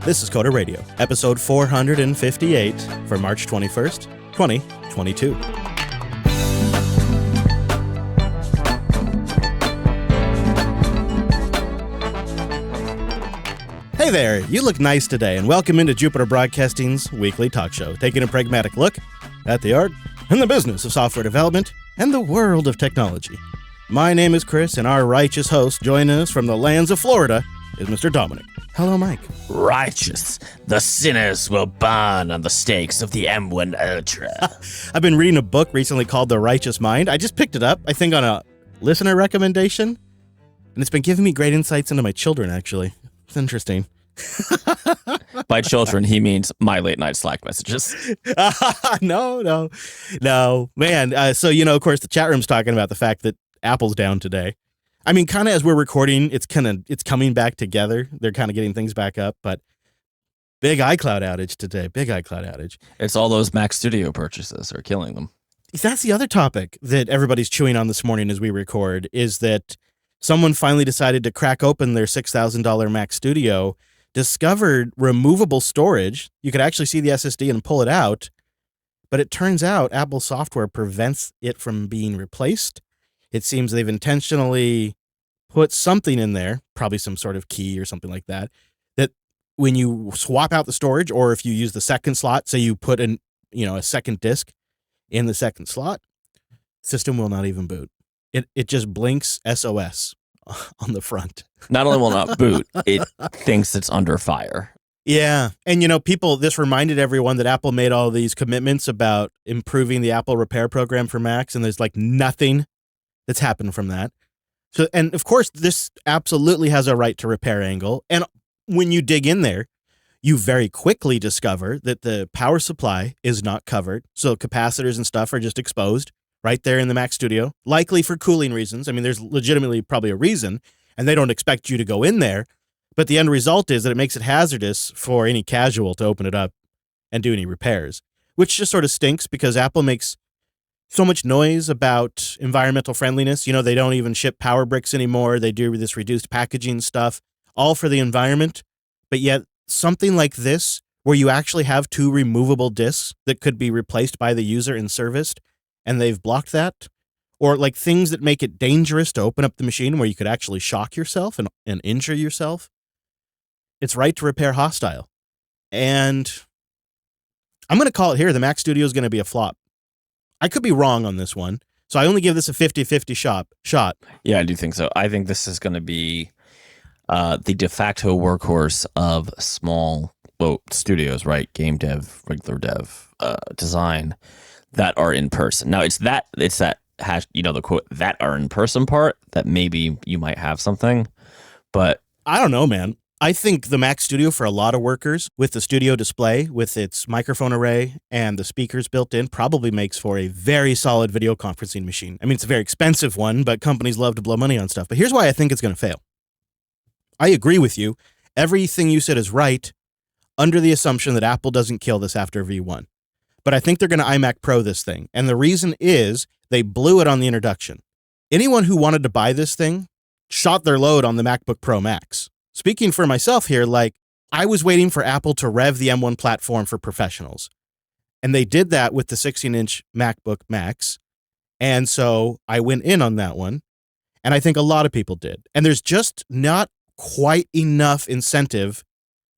This is Coder Radio, episode 458 for March 21st, 2022. Hey there, you look nice today, and welcome into Jupiter Broadcasting's weekly talk show, taking a pragmatic look at the art and the business of software development and the world of technology. My name is Chris, and our righteous host joining us from the lands of Florida is Mr. Dominic. Hello, Mike. Righteous. The sinners will burn on the stakes of the M1 Ultra. I've been reading a book recently called The Righteous Mind. I just picked it up, I think, on a listener recommendation, and it's been giving me great insights into my children, actually. It's interesting. By children, he means my late night Slack messages. No. Man, so, of course, the chat room's talking about the fact that Apple's down today. I mean, kind of as we're recording, it's coming back together. They're kind of getting things back up, but big iCloud outage today. Big iCloud outage. It's all those Mac Studio purchases are killing them. That's the other topic that everybody's chewing on this morning as we record, is that someone finally decided to crack open their $6,000 Mac Studio, discovered removable storage. You could actually see the SSD and pull it out, but it turns out Apple software prevents it from being replaced. It seems they've intentionally put something in there, probably some sort of key or something like that, that when you swap out the storage, or if you use the second slot, say you put a second disk in the second slot, system will not even boot. It just blinks SOS on the front. Not only will not boot, it thinks it's under fire. Yeah. And, this reminded everyone that Apple made all these commitments about improving the Apple repair program for Macs, and there's nothing that's happened from that. So, and of course, this absolutely has a right to repair angle. And when you dig in there, you very quickly discover that the power supply is not covered. So capacitors and stuff are just exposed right there in the Mac Studio, likely for cooling reasons. I mean, there's legitimately probably a reason, and they don't expect you to go in there. But the end result is that it makes it hazardous for any casual to open it up and do any repairs, which just sort of stinks because Apple makes so much noise about environmental friendliness. They don't even ship power bricks anymore. They do this reduced packaging stuff, all for the environment. But yet something like this, where you actually have two removable disks that could be replaced by the user and serviced, and they've blocked that, or things that make it dangerous to open up the machine where you could actually shock yourself and injure yourself. It's right to repair hostile. And I'm going to call it here. The Mac Studio is going to be a flop. I could be wrong on this one, so I only give this a 50-50 shot. Yeah, I do think so. I think this is going to be the de facto workhorse of small studios, right? Game dev, regular dev, design that are in person. Now, it's that hash, the quote, that are in person part that maybe you might have something, but I don't know, man. I think the Mac Studio for a lot of workers, with the studio display, with its microphone array and the speakers built in, probably makes for a very solid video conferencing machine. I mean, it's a very expensive one, but companies love to blow money on stuff. But here's why I think it's going to fail. I agree with you. Everything you said is right, under the assumption that Apple doesn't kill this after V1. But I think they're going to iMac Pro this thing. And the reason is they blew it on the introduction. Anyone who wanted to buy this thing shot their load on the MacBook Pro Max. Speaking for myself here, I was waiting for Apple to rev the M1 platform for professionals. And they did that with the 16-inch MacBook Max. And so I went in on that one. And I think a lot of people did. And there's just not quite enough incentive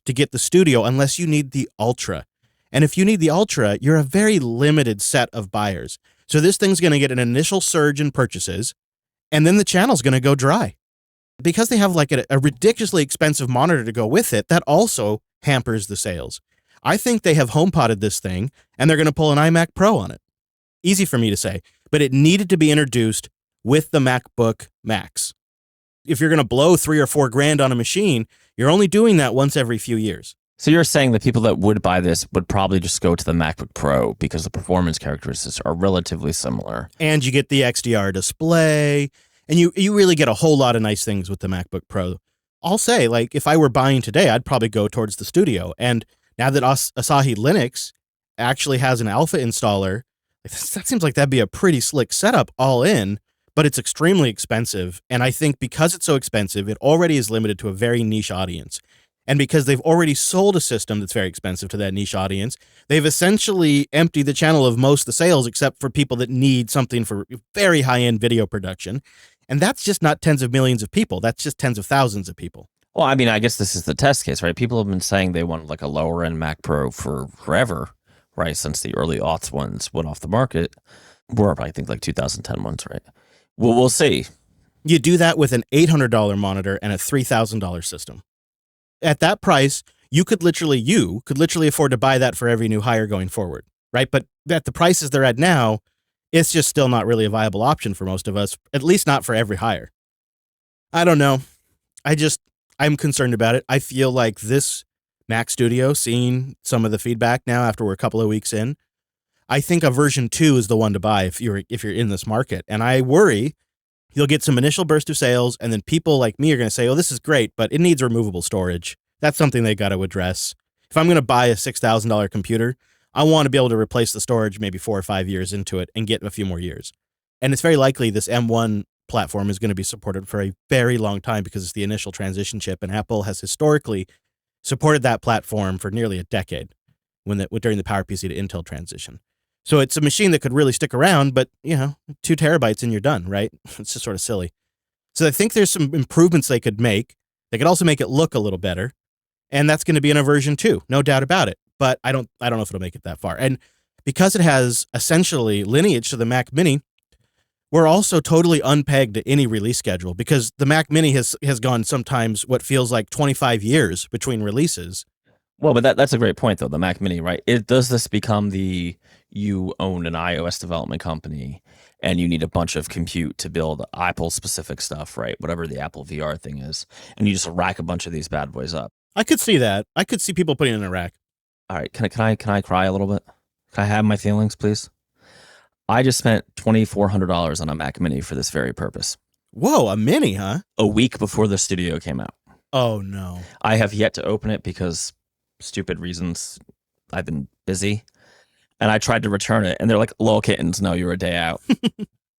to get the Studio unless you need the Ultra. And if you need the Ultra, you're a very limited set of buyers. So this thing's going to get an initial surge in purchases, and then the channel's going to go dry. Because they have a ridiculously expensive monitor to go with it, that also hampers the sales. I think they have HomePodded this thing, and they're going to pull an iMac Pro on it. Easy for me to say, but it needed to be introduced with the MacBook Max. If you're going to blow $3,000 or $4,000 on a machine, you're only doing that once every few years. So you're saying that people that would buy this would probably just go to the MacBook Pro because the performance characteristics are relatively similar. And you get the XDR display, and you really get a whole lot of nice things with the MacBook Pro. I'll say, if I were buying today, I'd probably go towards the Studio. And now that Asahi Linux actually has an alpha installer, that seems like that'd be a pretty slick setup all in, but it's extremely expensive. And I think because it's so expensive, it already is limited to a very niche audience. And because they've already sold a system that's very expensive to that niche audience, they've essentially emptied the channel of most of the sales except for people that need something for very high-end video production. And that's just not tens of millions of people. That's just tens of thousands of people. Well, I mean, I guess this is the test case, right? People have been saying they want like a lower end Mac Pro for forever, right? Since the early aughts ones went off the market. Or I think like 2010 ones, right? Well, we'll see. You do that with an $800 monitor and a $3,000 system. At that price, you could literally afford to buy that for every new hire going forward, right? But at the prices they're at now, it's just still not really a viable option for most of us, at least not for every hire. I don't know. I'm concerned about it. I feel like this Mac Studio, seeing some of the feedback now after we're a couple of weeks in, I think a version 2 is the one to buy if you're in this market. And I worry you'll get some initial burst of sales, and then people like me are going to say, oh, this is great, but it needs removable storage. That's something they got to address. If I'm going to buy a $6,000 computer, I want to be able to replace the storage maybe 4 or 5 years into it and get a few more years. And it's very likely this M1 platform is going to be supported for a very long time because it's the initial transition chip, and Apple has historically supported that platform for nearly a decade during the PowerPC to Intel transition. So it's a machine that could really stick around, but, 2 terabytes and you're done, right? It's just sort of silly. So I think there's some improvements they could make. They could also make it look a little better. And that's going to be in a version 2, no doubt about it. But I don't know if it'll make it that far. And because it has essentially lineage to the Mac Mini, we're also totally unpegged to any release schedule because the Mac Mini has gone sometimes what feels like 25 years between releases. Well, but that's a great point, though, the Mac Mini, right? Does this become you own an iOS development company and you need a bunch of compute to build Apple-specific stuff, right? Whatever the Apple VR thing is. And you just rack a bunch of these bad boys up. I could see that. I could see people putting it in a rack. All right, can I cry a little bit? Can I have my feelings, please? I just spent $2,400 on a Mac Mini for this very purpose. Whoa, a Mini, huh? A week before the Studio came out. Oh, no. I have yet to open it because stupid reasons. I've been busy. And I tried to return it, and they're like, lol kittens, no, you're a day out.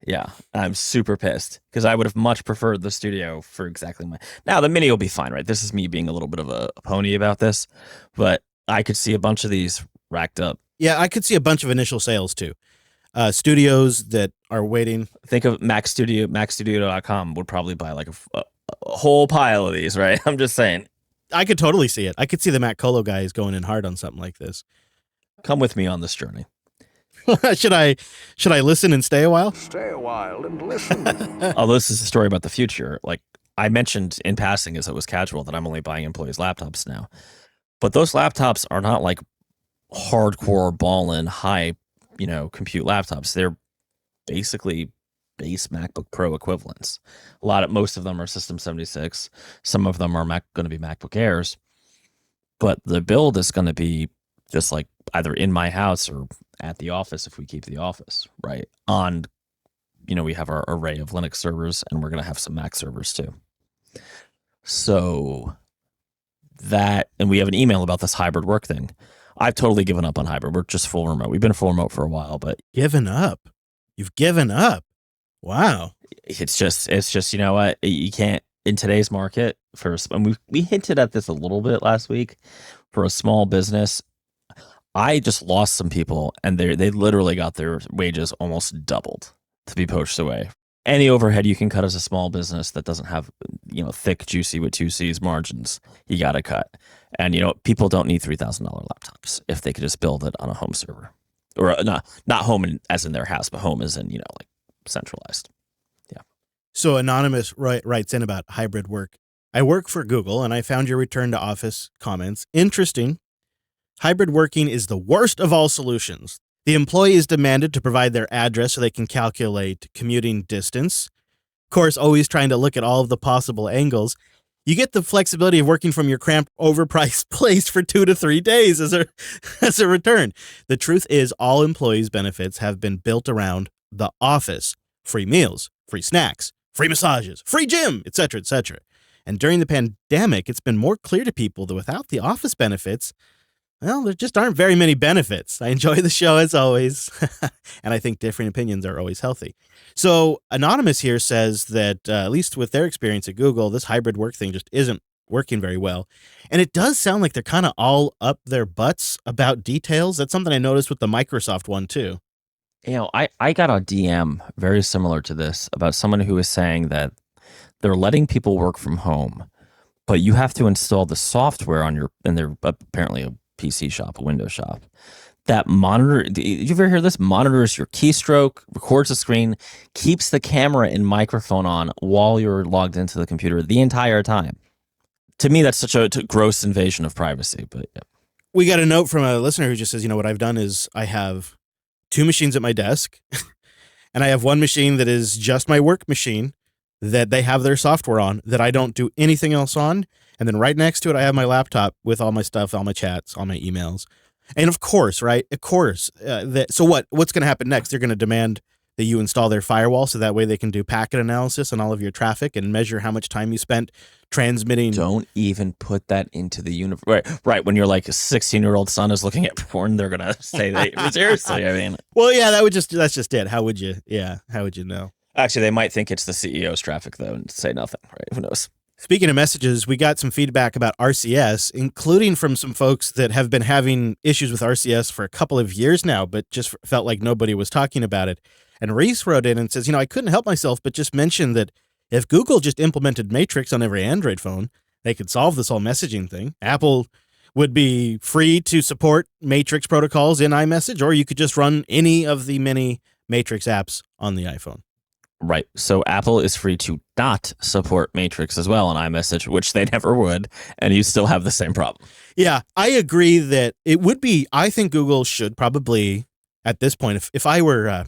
Yeah, I'm super pissed because I would have much preferred the Studio for exactly Now, the Mini will be fine, right? This is me being a little bit of a pony about this, but I could see a bunch of these racked up. Yeah, I could see a bunch of initial sales, too. Studios that are waiting. Think of Mac Studio, MacStudio.com would probably buy like a whole pile of these, right? I'm just saying. I could totally see it. I could see the Mac Colo guys going in hard on something like this. Come with me on this journey. Should I listen and stay a while? Stay a while and listen. Although this is a story about the future. Like I mentioned in passing as it was casual that I'm only buying employees' laptops now. But those laptops are not like hardcore ball-in high, compute laptops. They're basically base MacBook Pro equivalents. Most of them are System 76. Some of them are going to be MacBook Airs. But the build is going to be just like either in my house or at the office if we keep the office, right? We have our array of Linux servers and we're going to have some Mac servers too. So and we have an email about this hybrid work thing. I've totally given up on hybrid. We're just full remote. We've been full remote for a while, but given up. You've given up. Wow. It's just, you know what? You can't in today's market and we hinted at this a little bit last week for a small business. I just lost some people and they literally got their wages almost doubled to be poached away. Any overhead you can cut as a small business that doesn't have, thick, juicy with 2 C's margins, you got to cut. And, people don't need $3,000 laptops if they could just build it on a home server. Or not home as in their house, but home as in, like centralized. Yeah. So Anonymous writes in about hybrid work. I work for Google and I found your return to office comments interesting. Hybrid working is the worst of all solutions. The employee is demanded to provide their address so they can calculate commuting distance. Of course, always trying to look at all of the possible angles. You get the flexibility of working from your cramped, overpriced place for 2 to 3 days as a return. The truth is all employees' benefits have been built around the office. Free meals, free snacks, free massages, free gym, etc., etc. And during the pandemic, it's been more clear to people that without the office benefits, well, there just aren't very many benefits. I enjoy the show as always, and I think different opinions are always healthy. So Anonymous here says that at least with their experience at Google, this hybrid work thing just isn't working very well. And it does sound like they're kind of all up their butts about details. That's something I noticed with the Microsoft one too. I got a DM very similar to this about someone who was saying that they're letting people work from home, but you have to install the software and they're apparently a PC shop, a Windows shop, that did you ever hear this? Monitors your keystroke, records the screen, keeps the camera and microphone on while you're logged into the computer the entire time. To me, that's such a gross invasion of privacy. But yeah. We got a note from a listener who just says, what I've done is I have 2 machines at my desk and I have one machine that is just my work machine that they have their software on that I don't do anything else on. And then right next to it, I have my laptop with all my stuff, all my chats, all my emails. And of course, right? Of course. So what's going to happen next? They're going to demand that you install their firewall so that way they can do packet analysis on all of your traffic and measure how much time you spent transmitting. Don't even put that into the universe. Right. When your 16-year-old son is looking at porn, they're going to say that. Seriously. I mean, well, yeah, that's just it. How would you know? Actually, they might think it's the CEO's traffic though and say nothing, right? Who knows? Speaking of messages, we got some feedback about RCS, including from some folks that have been having issues with RCS for a couple of years now, but just felt like nobody was talking about it. And Reese wrote in and says, I couldn't help myself but just mention that if Google just implemented Matrix on every Android phone, they could solve this whole messaging thing. Apple would be free to support Matrix protocols in iMessage, or you could just run any of the many Matrix apps on the iPhone. Right. So Apple is free to not support Matrix as well on iMessage, which they never would, and you still have the same problem. Yeah, I agree that it would be. I think Google should probably, at this point, if I were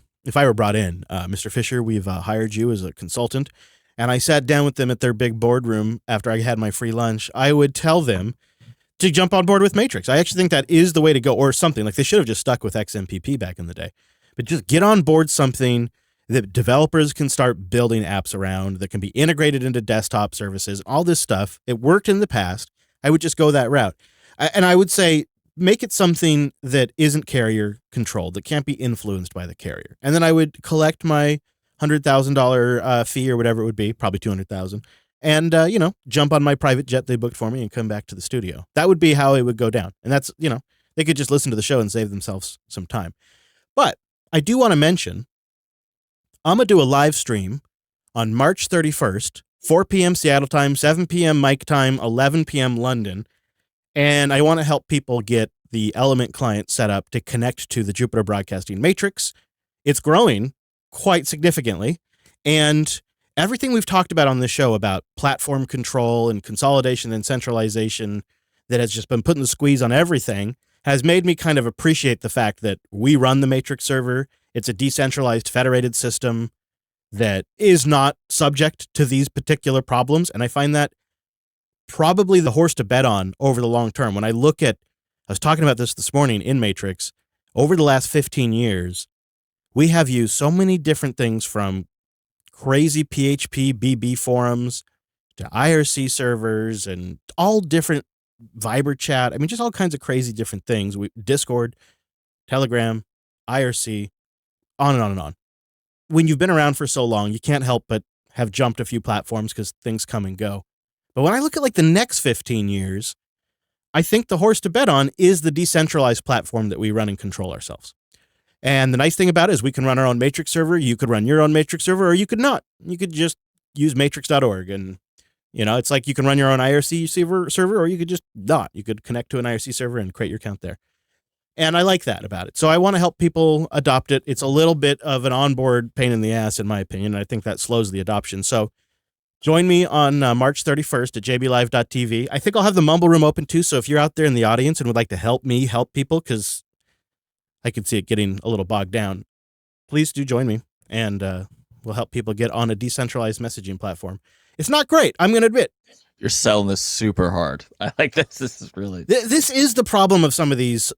brought in, Mr. Fisher, we've hired you as a consultant, and I sat down with them at their big boardroom after I had my free lunch, I would tell them to jump on board with Matrix. I actually think that is the way to go, or something. Like they should have just stuck with XMPP back in the day. But just get on board something that developers can start building apps around, that can be integrated into desktop services, all this stuff. It worked in the past. I would just go that route. And I would say, make it something that isn't carrier controlled, that can't be influenced by the carrier. And then I would collect my $100,000 fee or whatever it would be, probably $200,000, and, jump on my private jet they booked for me and come back to the studio. That would be how it would go down. And that's, they could just listen to the show and save themselves some time. But I do want to mention, I'm going to do a live stream on March 31st, 4 p.m. Seattle time, 7 p.m. Mike time, 11 p.m. London. And I want to help people get the Element client set up to connect to the Jupiter Broadcasting Matrix. It's growing quite significantly. And everything we've talked about on this show about platform control and consolidation and centralization that has just been putting the squeeze on everything has made me kind of appreciate the fact that we run the Matrix server. It's a decentralized federated system that is not subject to these particular problems. And I find that probably the horse to bet on over the long term. When I was talking about this morning in Matrix, over the last 15 years, we have used so many different things from crazy PHP BB forums to IRC servers and all different Viber chat. I mean, just all kinds of crazy different things. Discord, Telegram, IRC, on and on and on. When you've been around for so long, you can't help but have jumped a few platforms because things come and go. But when I look at the next 15 years, I think the horse to bet on is the decentralized platform that we run and control ourselves. And the nice thing about it is we can run our own Matrix server. You could run your own Matrix server, or you could not. You could just use matrix.org. And, it's like you can run your own IRC server, or you could just not. You could connect to an IRC server and create your account there. And I like that about it. So I want to help people adopt it. It's a little bit of an onboard pain in the ass, in my opinion. And I think that slows the adoption. So join me on March 31st at jblive.tv. I think I'll have the Mumble Room open too. So if you're out there in the audience and would like to help me help people, because I could see it getting a little bogged down, please do join me. And we'll help people get on a decentralized messaging platform. It's not great, I'm going to admit. You're selling this super hard. I like this. This is really... This is the problem of some of these,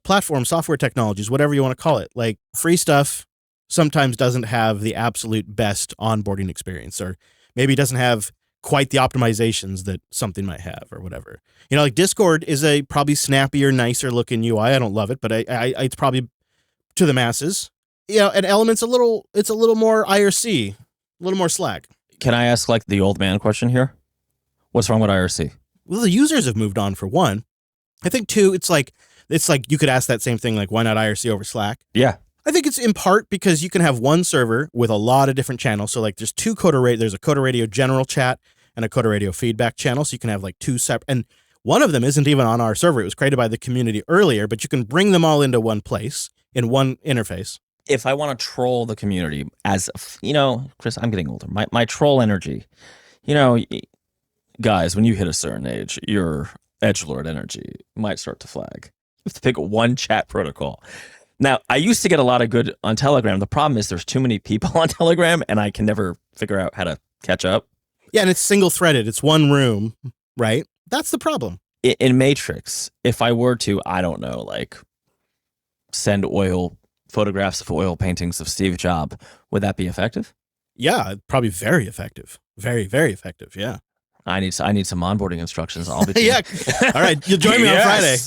platform software technologies, whatever you want to call it. Like free stuff sometimes doesn't have the absolute best onboarding experience, or maybe doesn't have quite the optimizations that something might have or whatever. Like Discord is a probably snappier, nicer looking UI. I don't love it, but it's probably to the masses. And Element's it's a little more IRC, a little more Slack. Can I ask the old man question here? What's wrong with IRC? Well, the users have moved on for one. I think two, it's like you could ask that same thing, like why not IRC over Slack? Yeah. I think it's in part because you can have one server with a lot of different channels. So like there's two Coder Radio, there's a Coder Radio general chat and a Coder Radio feedback channel. So you can have like two separate, and one of them isn't even on our server. It was created by the community earlier, but you can bring them all into one place in one interface. If I want to troll the community Chris, I'm getting older. My troll energy, guys, when you hit a certain age, your edgelord energy might start to flag. You have to pick one chat protocol. Now, I used to get a lot of good on Telegram. The problem is there's too many people on Telegram, and I can never figure out how to catch up. Yeah, and it's single-threaded. It's one room, right? That's the problem. In Matrix, if I were to, I don't know, like send photographs of oil paintings of Steve Jobs, would that be effective? Yeah, probably very effective. Very, very effective, yeah. I need some onboarding instructions. I'll be yeah. All right, you'll join me on Friday.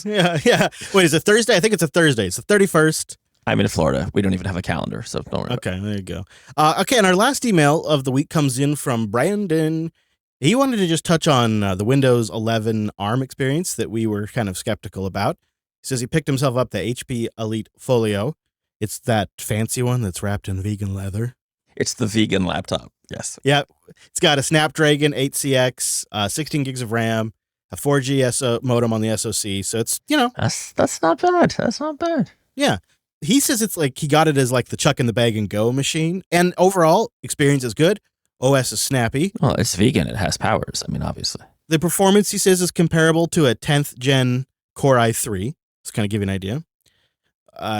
Yeah. Wait, is it Thursday? I think it's a Thursday. It's the 31st. I'm in Florida. We don't even have a calendar, so don't worry. Okay, there you go. Okay, and our last email of the week comes in from Brandon. He wanted to just touch on the Windows 11 ARM experience that we were kind of skeptical about. He says he picked himself up the HP Elite Folio. It's that fancy one that's wrapped in vegan leather. It's the vegan laptop. Yes. Yeah. It's got a Snapdragon 8CX, 16 gigs of RAM, a 4G modem on the SoC. So it's, That's not bad. That's not bad. Yeah. He says it's like he got it as like the chuck in the bag and go machine. And overall, experience is good. OS is snappy. Well, it's vegan. It has powers. I mean, obviously. The performance, he says, is comparable to a 10th gen Core i3. Just kind of give you an idea.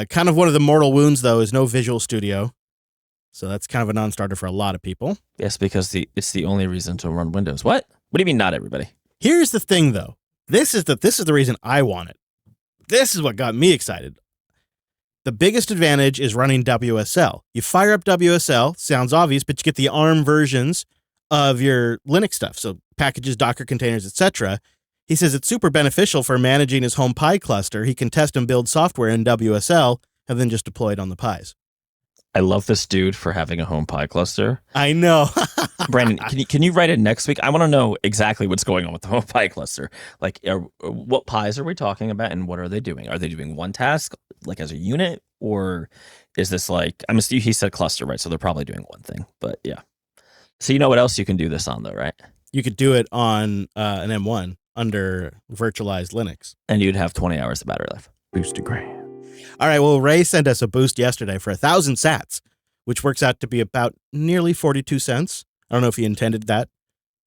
Kind of one of the mortal wounds, though, is no Visual Studio. So that's kind of a non-starter for a lot of people. Yes, because it's the only reason to run Windows. What? What do you mean not everybody? Here's the thing, though. This is the reason I want it. This is what got me excited. The biggest advantage is running WSL. You fire up WSL, sounds obvious, but you get the ARM versions of your Linux stuff. So packages, Docker containers, etc. He says it's super beneficial for managing his home Pi cluster. He can test and build software in WSL and then just deploy it on the Pis. I love this dude for having a home Pi cluster. I know. Brandon, can you write it next week? I want to know exactly what's going on with the home Pi cluster. Like, what Pis are we talking about, and what are they doing? Are they doing one task, like as a unit, or is this like? He said cluster, right? So they're probably doing one thing. But yeah. So you know what else you can do this on, though, right? You could do it on an M1 under virtualized Linux, and you'd have 20 hours of battery life. Boostagram. All right, well, Ray sent us a boost yesterday for 1,000 sats, which works out to be about nearly 42 cents. I don't know if he intended that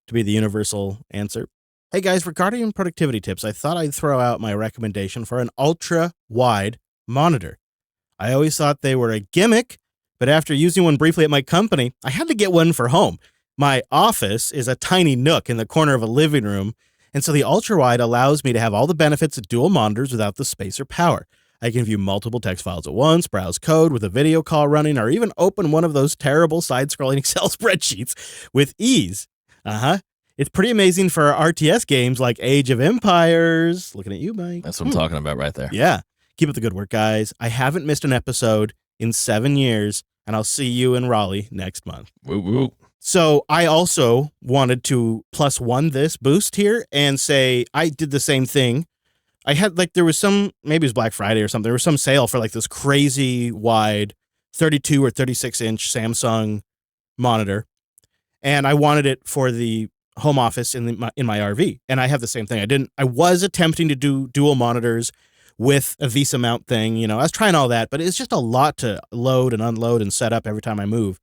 to be the universal answer. Hey, guys, regarding productivity tips, I thought I'd throw out my recommendation for an ultra-wide monitor. I always thought they were a gimmick, but after using one briefly at my company, I had to get one for home. My office is a tiny nook in the corner of a living room, and so the ultra-wide allows me to have all the benefits of dual monitors without the space or power. I can view multiple text files at once, browse code with a video call running, or even open one of those terrible side-scrolling Excel spreadsheets with ease. It's pretty amazing for RTS games like Age of Empires. Looking at you, Mike. That's what I'm talking about right there. Yeah. Keep up the good work, guys. I haven't missed an episode in 7 years, and I'll see you in Raleigh next month. Woo woo. So I also wanted to +1 this boost here and say I did the same thing. I had there was some, maybe it was Black Friday or something. There was some sale for this crazy wide 32 or 36 inch Samsung monitor. And I wanted it for the home office in my RV. And I have the same thing. I was attempting to do dual monitors with a Visa mount thing. I was trying all that, but it's just a lot to load and unload and set up every time I move.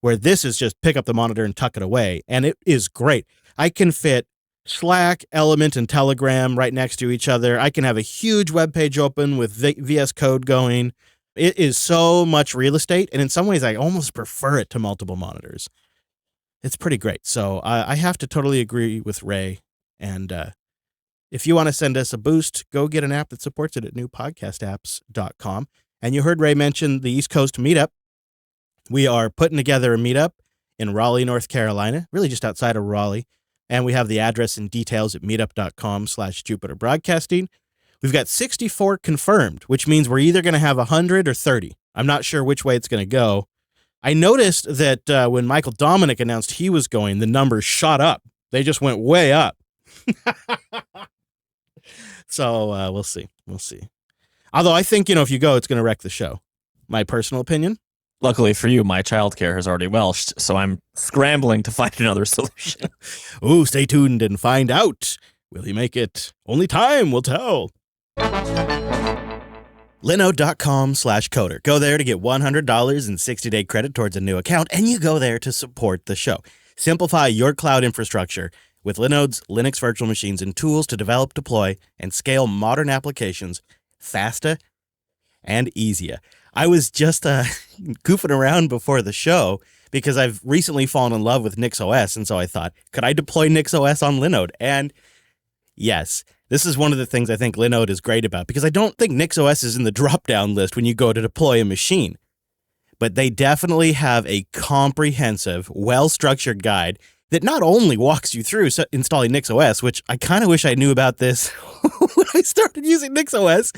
Where this is just pick up the monitor and tuck it away. And it is great. I can fit Slack, Element, and Telegram right next to each other. I can have a huge web page open with VS Code going. It is so much real estate, and in some ways, I almost prefer it to multiple monitors. It's pretty great. So I have to totally agree with Ray. And if you want to send us a boost, go get an app that supports it at newpodcastapps.com. And you heard Ray mention the East Coast meetup. We are putting together a meetup in Raleigh, North Carolina, really just outside of Raleigh. And we have the address and details at meetup.com/Jupiter Broadcasting. We've got 64 confirmed, which means we're either going to have 100 or 30. I'm not sure which way it's going to go. I noticed that when Michael Dominic announced he was going, the numbers shot up They just went way up. So we'll see. We'll see. Although I think, if you go, it's going to wreck the show. My personal opinion. Luckily for you, my childcare has already welched, so I'm scrambling to find another solution. Ooh, stay tuned and find out. Will he make it? Only time will tell. Linode.com/coder. Go there to get $100 in 60-day credit towards a new account, and you go there to support the show. Simplify your cloud infrastructure with Linode's Linux virtual machines and tools to develop, deploy, and scale modern applications faster and easier. I was just goofing around before the show because I've recently fallen in love with NixOS, and so I thought, could I deploy NixOS on Linode? And yes, this is one of the things I think Linode is great about, because I don't think NixOS is in the drop-down list when you go to deploy a machine. But they definitely have a comprehensive, well-structured guide that not only walks you through installing NixOS, which I kind of wish I knew about this when I started using NixOS.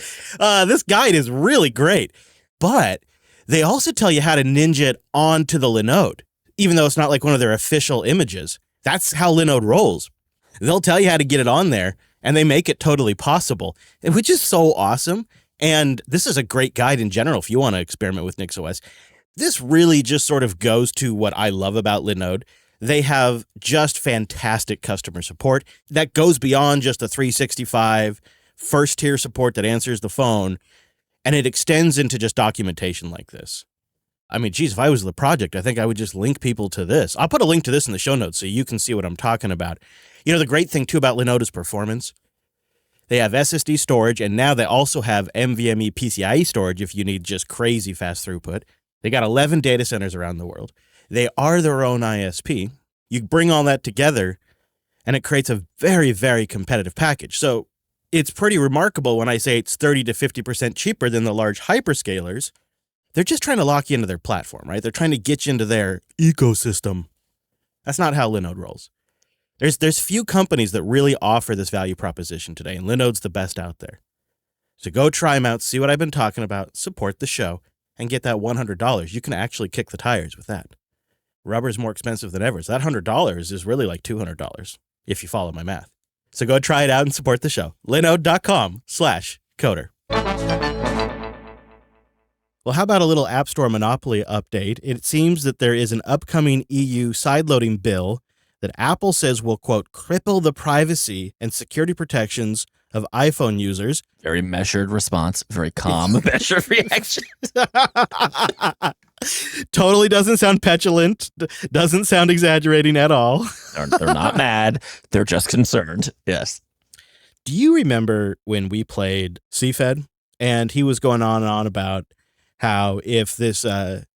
This guide is really great. But they also tell you how to ninja it onto the Linode, even though it's not like one of their official images. That's how Linode rolls. They'll tell you how to get it on there, and they make it totally possible, which is so awesome. And this is a great guide in general if you want to experiment with NixOS. This really just sort of goes to what I love about Linode. They have just fantastic customer support that goes beyond just the 365 first-tier support that answers the phone, and it extends into just documentation like this. I mean, geez, if I was the project, I think I would just link people to this. I'll put a link to this in the show notes so you can see what I'm talking about. The great thing, too, about Linode is performance. They have SSD storage, and now they also have NVMe PCIe storage if you need just crazy fast throughput. They got 11 data centers around the world. They are their own ISP. You bring all that together, and it creates a very, very competitive package. So it's pretty remarkable when I say it's 30 to 50% cheaper than the large hyperscalers. They're just trying to lock you into their platform, right? They're trying to get you into their ecosystem. That's not how Linode rolls. There's few companies that really offer this value proposition today, and Linode's the best out there. So go try them out, see what I've been talking about, support the show, and get that $100. You can actually kick the tires with that. Rubber's more expensive than ever, so that $100 is really like $200 if you follow my math. So go try it out and support the show. Linode.com/coder. Well, how about a little App Store monopoly update? It seems that there is an upcoming EU sideloading bill that Apple says will, quote, cripple the privacy and security protections of iPhone users. Very measured response, very calm, measured reaction. Totally doesn't sound petulant, doesn't sound exaggerating at all. They're not mad. They're just concerned. Yes. Do you remember when we played CFED and he was going on and on about how if this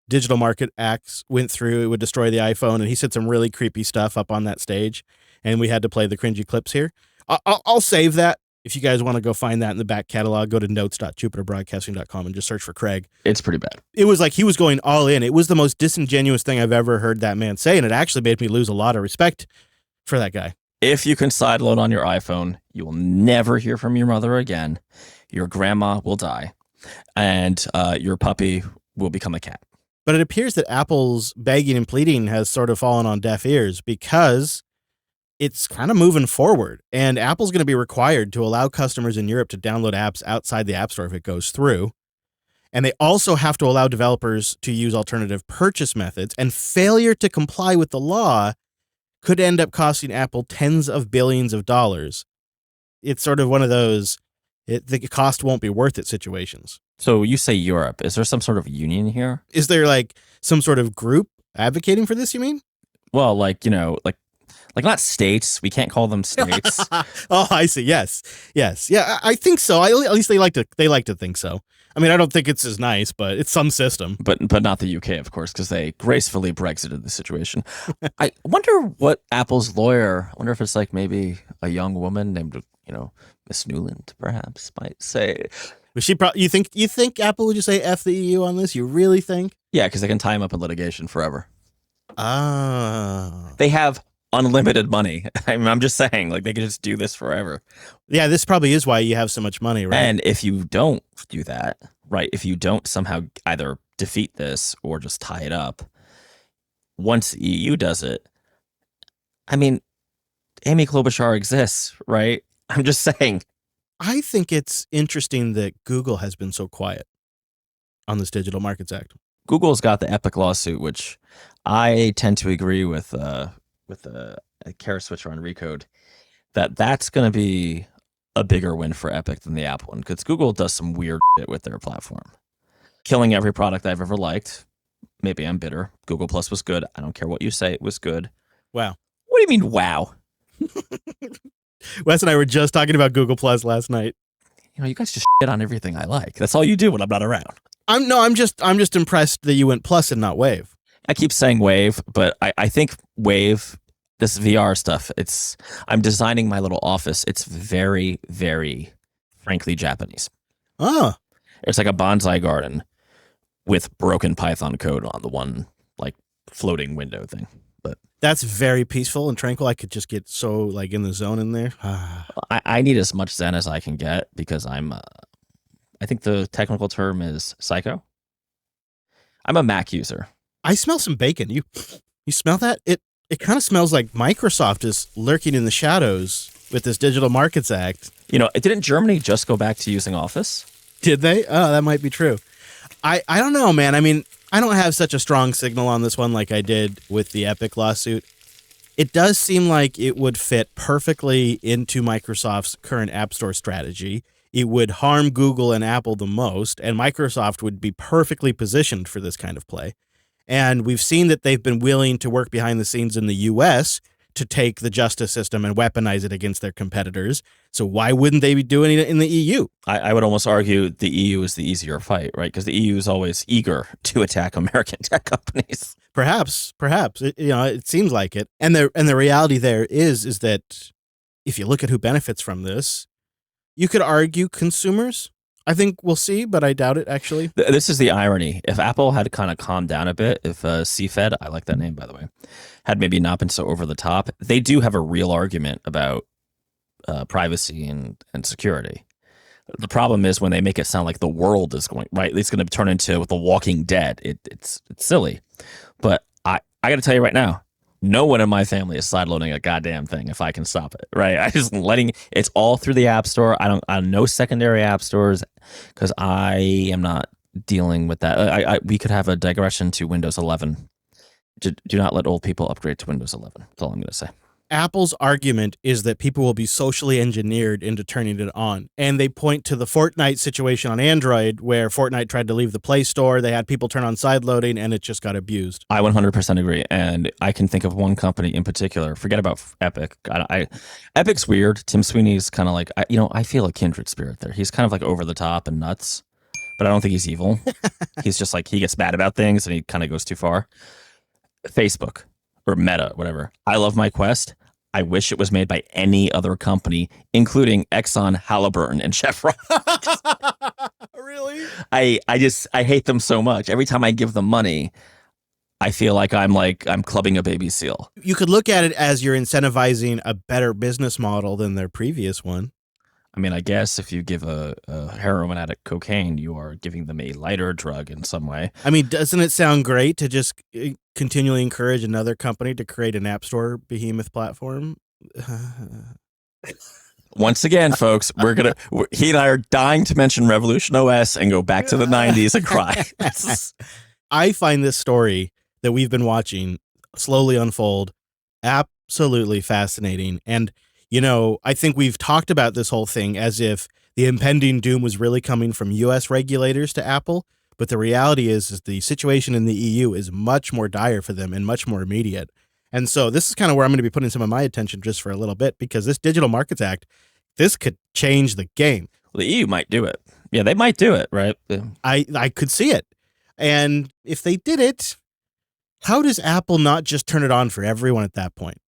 Digital Market Act went through, it would destroy the iPhone, and he said some really creepy stuff up on that stage, and we had to play the cringy clips here. I'll save that. If you guys want to go find that in the back catalog, go to notes.jupiterbroadcasting.com and just search for Craig. It's pretty bad. It was like he was going all in. It was the most disingenuous thing I've ever heard that man say, and it actually made me lose a lot of respect for that guy. If you can sideload on your iPhone, you will never hear from your mother again. Your grandma will die, and your puppy will become a cat. But it appears that Apple's begging and pleading has sort of fallen on deaf ears because it's kind of moving forward, and Apple's going to be required to allow customers in Europe to download apps outside the App Store if it goes through. And they also have to allow developers to use alternative purchase methods, and failure to comply with the law could end up costing Apple tens of billions of dollars. It's sort of one of those, the cost won't be worth it situations. So you say Europe. Is there some sort of union here? Is there like some sort of group advocating for this, you mean? Well, like not states. We can't call them states. Oh, I see. Yes. Yeah, I think so. At least they like to think so. I mean, I don't think it's as nice, but it's some system. But not the UK, of course, because they gracefully Brexited the situation. I wonder what Apple's lawyer, I wonder if it's like maybe a young woman named, Miss Newland, perhaps, might say. You think Apple would just say F the EU on this? You really think? Yeah, because they can tie him up in litigation forever. Ah. They have unlimited money. I mean, I'm just saying, like, they could just do this forever. Yeah, this probably is why you have so much money, right? And if you don't do that, right, if you don't somehow either defeat this or just tie it up, once the EU does it, I mean, Amy Klobuchar exists, right? I'm just saying. I think it's interesting that Google has been so quiet on this Digital Markets Act. Google's got the Epic lawsuit, which I tend to agree with Kara Switcher on Recode, that's going to be a bigger win for Epic than the Apple one, because Google does some weird shit with their platform. Killing every product I've ever liked. Maybe I'm bitter. Google Plus was good. I don't care what you say. It was good. Wow. What do you mean, wow? Wes and I were just talking about Google Plus last night. You know, you guys just shit on everything I like. That's all you do when I'm not around. I'm just impressed that you went Plus and not Wave. I keep saying Wave, but I think Wave, this VR stuff, I'm designing my little office. It's very, very, frankly, Japanese. Oh. It's like a bonsai garden with broken Python code on the one, like, floating window thing. But that's very peaceful and tranquil. I could just get so, like, in the zone in there. I need as much Zen as I can get because I think the technical term is psycho. I'm a Mac user. I smell some bacon. You smell that? It kind of smells like Microsoft is lurking in the shadows with this Digital Markets Act. You know, didn't Germany just go back to using Office? Did they? Oh, that might be true. I don't know, man. I mean, I don't have such a strong signal on this one like I did with the Epic lawsuit. It does seem like it would fit perfectly into Microsoft's current App Store strategy. It would harm Google and Apple the most, and Microsoft would be perfectly positioned for this kind of play. And we've seen that they've been willing to work behind the scenes in the U.S. to take the justice system and weaponize it against their competitors. So why wouldn't they be doing it in the EU? I would almost argue the EU is the easier fight, right? Because the EU is always eager to attack American tech companies. Perhaps. It seems like it. And the reality there is that if you look at who benefits from this, you could argue consumers. I think we'll see, but I doubt it, actually. This is the irony. If Apple had kind of calmed down a bit, if CFED, I like that name, by the way, had maybe not been so over the top, they do have a real argument about privacy and security. The problem is when they make it sound like the world is going, right? It's going to turn into The Walking Dead. It's silly. But I got to tell you right now, no one in my family is sideloading a goddamn thing if I can stop it, right? I just it's all through the App Store. I don't know secondary app stores because I am not dealing with that. We could have a digression to Windows 11. Do not let old people upgrade to Windows 11. That's all I'm going to say. Apple's argument is that people will be socially engineered into turning it on. And they point to the Fortnite situation on Android where Fortnite tried to leave the Play Store. They had people turn on sideloading and it just got abused. I 100% agree. And I can think of one company in particular. Forget about Epic. Epic's weird. Tim Sweeney's kind of like, I feel a kindred spirit there. He's kind of like over the top and nuts, but I don't think he's evil. He's just like, he gets mad about things and he kind of goes too far. Facebook. Or Meta, whatever. I love my Quest. I wish it was made by any other company, including Exxon, Halliburton, and Chevron. Really? I hate them so much. Every time I give them money, I feel like I'm clubbing a baby seal. You could look at it as you're incentivizing a better business model than their previous one. I mean, I guess if you give a heroin addict cocaine, you are giving them a lighter drug in some way. I mean, doesn't it sound great to just continually encourage another company to create an App Store behemoth platform? Once again, folks, he and I are dying to mention Revolution OS and go back to the 90s and cry. I find this story that we've been watching slowly unfold absolutely fascinating. And I think we've talked about this whole thing as if the impending doom was really coming from U.S. regulators to Apple. But the reality is the situation in the EU is much more dire for them and much more immediate. And so this is kind of where I'm going to be putting some of my attention just for a little bit, because this Digital Markets Act, this could change the game. Well, the EU might do it. Yeah, they might do it, right? I could see it. And if they did it, how does Apple not just turn it on for everyone at that point?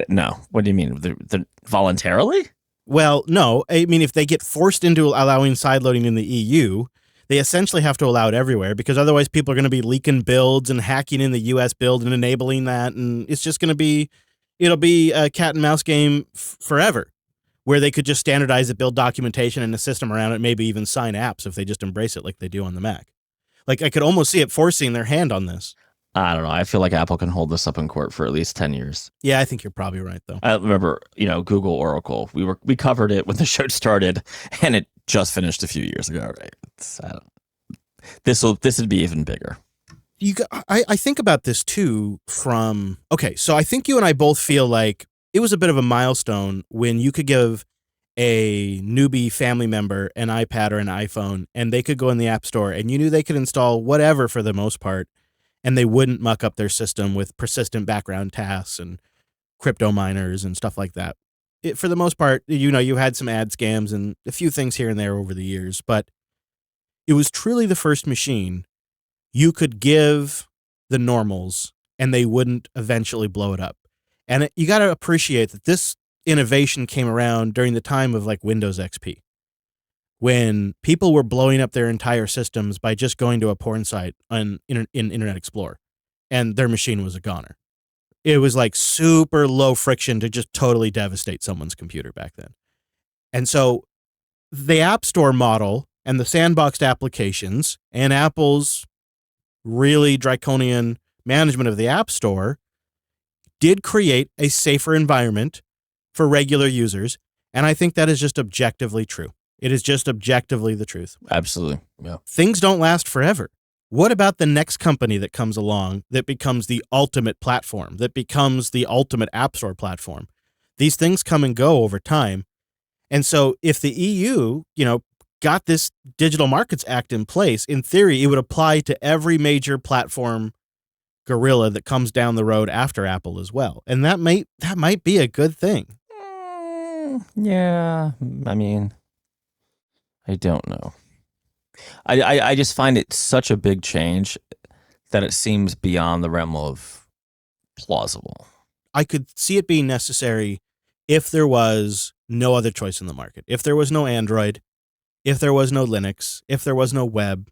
No. What do you mean? They're voluntarily? Well, no. I mean, if they get forced into allowing sideloading in the EU, they essentially have to allow it everywhere, because otherwise people are going to be leaking builds and hacking in the US build and enabling that. And it's just going to be, it'll be a cat and mouse game forever, where they could just standardize the build documentation and the system around it, maybe even sign apps if they just embrace it like they do on the Mac. Like, I could almost see it forcing their hand on this. I don't know. I feel like Apple can hold this up in court for at least 10 years. Yeah, I think you're probably right, though. I remember, Google Oracle. We covered it when the show started, and it just finished a few years ago, right? This would be even bigger. I think about this too so I think you and I both feel like it was a bit of a milestone when you could give a newbie family member an iPad or an iPhone and they could go in the App Store and you knew they could install whatever for the most part and they wouldn't muck up their system with persistent background tasks and crypto miners and stuff like that. For the most part, you had some ad scams and a few things here and there over the years, but it was truly the first machine you could give the normals and they wouldn't eventually blow it up. And you got to appreciate that this innovation came around during the time of like Windows XP, when people were blowing up their entire systems by just going to a porn site in Internet Explorer and their machine was a goner. It was like super low friction to just totally devastate someone's computer back then. And so the App Store model and the sandboxed applications and Apple's really draconian management of the App Store did create a safer environment for regular users. And I think that is just objectively true. It is just objectively the truth. Absolutely. Yeah. Things don't last forever. What about the next company that comes along that becomes the ultimate platform, that becomes the ultimate App Store platform? These things come and go over time. And so if the EU, got this Digital Markets Act in place, in theory, it would apply to every major platform gorilla that comes down the road after Apple as well. And that might be a good thing. Yeah. I mean, I don't know. I just find it such a big change that it seems beyond the realm of plausible. I could see it being necessary if there was no other choice in the market. If there was no Android, if there was no Linux, if there was no web,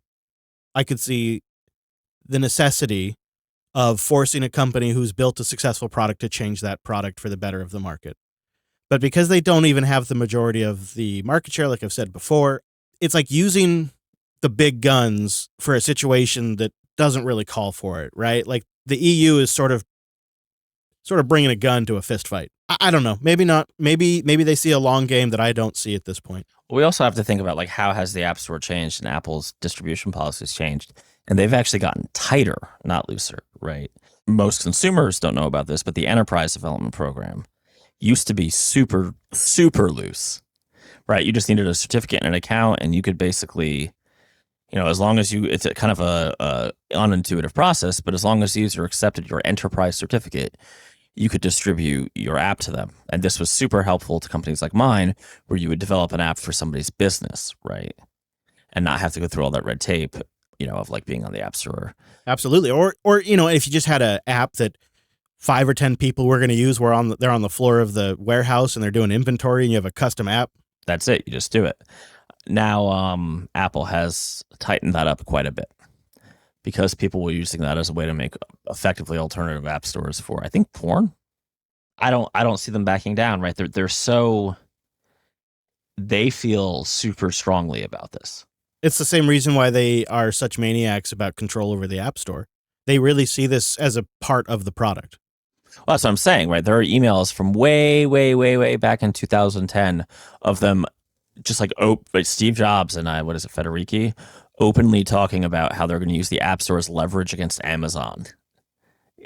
I could see the necessity of forcing a company who's built a successful product to change that product for the better of the market. But because they don't even have the majority of the market share, like I've said before, it's like using the big guns for a situation that doesn't really call for it, right? Like the EU is sort of bringing a gun to a fist fight. I don't know. Maybe not. Maybe they see a long game that I don't see at this point. We also have to think about how has the App Store changed and Apple's distribution policies changed, and they've actually gotten tighter, not looser, right? Most consumers don't know about this, but the enterprise development program used to be super, super loose, right? You just needed a certificate and an account, and you could basically, as long as it's a kind of a unintuitive process, but as long as the user accepted your enterprise certificate, you could distribute your app to them. And this was super helpful to companies like mine, where you would develop an app for somebody's business, right? And not have to go through all that red tape, of being on the App Store. Absolutely. Or if you just had an app that 5 or 10 people were going to use, they're on the floor of the warehouse and they're doing inventory and you have a custom app. That's it. You just do it. Now, Apple has tightened that up quite a bit, because people were using that as a way to make effectively alternative app stores for, I think, porn. I don't see them backing down, right? They feel super strongly about this. It's the same reason why they are such maniacs about control over the App Store. They really see this as a part of the product. Well, that's what I'm saying, right? There are emails from way, way, way, way back in 2010 of them just like Steve Jobs and Federici, openly talking about how they're going to use the App Store as leverage against Amazon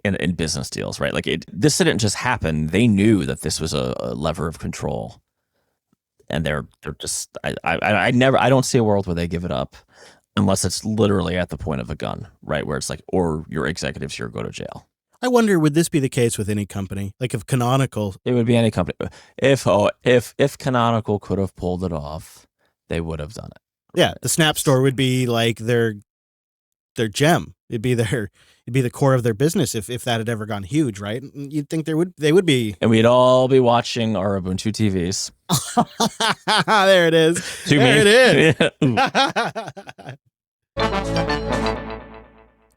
in business deals, right? This didn't just happen. They knew that this was a lever of control, and they're just I don't see a world where they give it up unless it's literally at the point of a gun, right? Where it's or your executives here go to jail. I wonder, would this be the case with any company? Like if Canonical, it would be any company. If Canonical could have pulled it off, they would have done it. Yeah, the Snap Store would be like their gem. It'd be the core of their business if that had ever gone huge, right? You'd think they would be. And we'd all be watching our Ubuntu TVs. There it is. It is.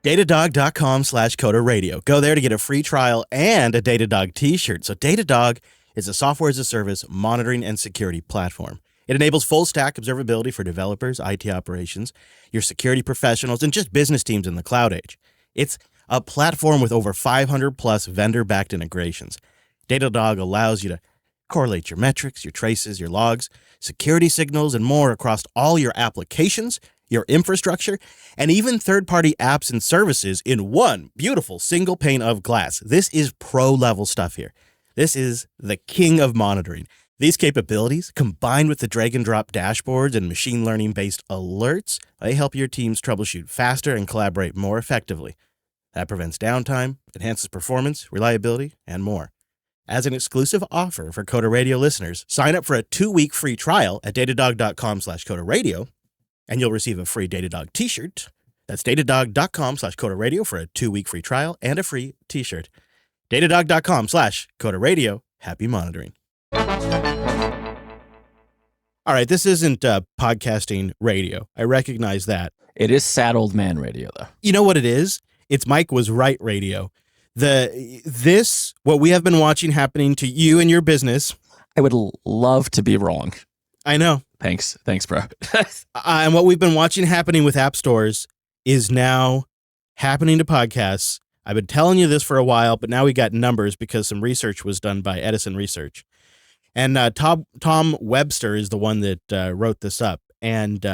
Datadog.com/Coda Radio. Go there to get a free trial and a Datadog t-shirt. So Datadog is a software as a service monitoring and security platform. It enables full stack observability for developers, IT operations, your security professionals, and just business teams in the cloud age. It's a platform with over 500 plus vendor-backed integrations. Datadog allows you to correlate your metrics, your traces, your logs, security signals, and more across all your applications, your infrastructure, and even third-party apps and services in one beautiful single pane of glass. This is pro-level stuff here. This is the king of monitoring. These capabilities, combined with the drag-and-drop dashboards and machine learning-based alerts, they help your teams troubleshoot faster and collaborate more effectively. That prevents downtime, enhances performance, reliability, and more. As an exclusive offer for Coda Radio listeners, sign up for a 2-week free trial at datadog.com/Coda Radio, and you'll receive a free Datadog t-shirt. That's datadog.com/Coda Radio for a 2-week free trial and a free t-shirt. Datadog.com/Coda Radio. Happy monitoring. All right, this isn't podcasting radio. I recognize that. It is sad old man radio, though. You know what it is? It's Mike Was Right radio. What we have been watching happening to you and your business. I would love to be wrong. I know. Thanks, bro. And what we've been watching happening with app stores is now happening to podcasts. I've been telling you this for a while, but now we got numbers because some research was done by Edison Research. And Tom Webster is the one that wrote this up. And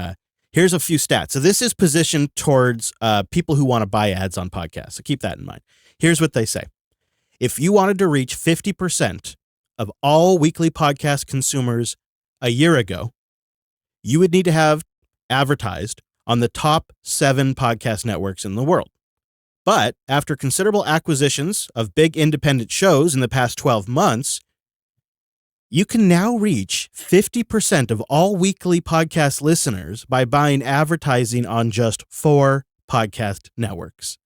here's a few stats. So this is positioned towards people who want to buy ads on podcasts. So keep that in mind. Here's what they say. If you wanted to reach 50% of all weekly podcast consumers a year ago, you would need to have advertised on the top 7 podcast networks in the world. But after considerable acquisitions of big independent shows in the past 12 months, you can now reach 50% of all weekly podcast listeners by buying advertising on just 4 podcast networks.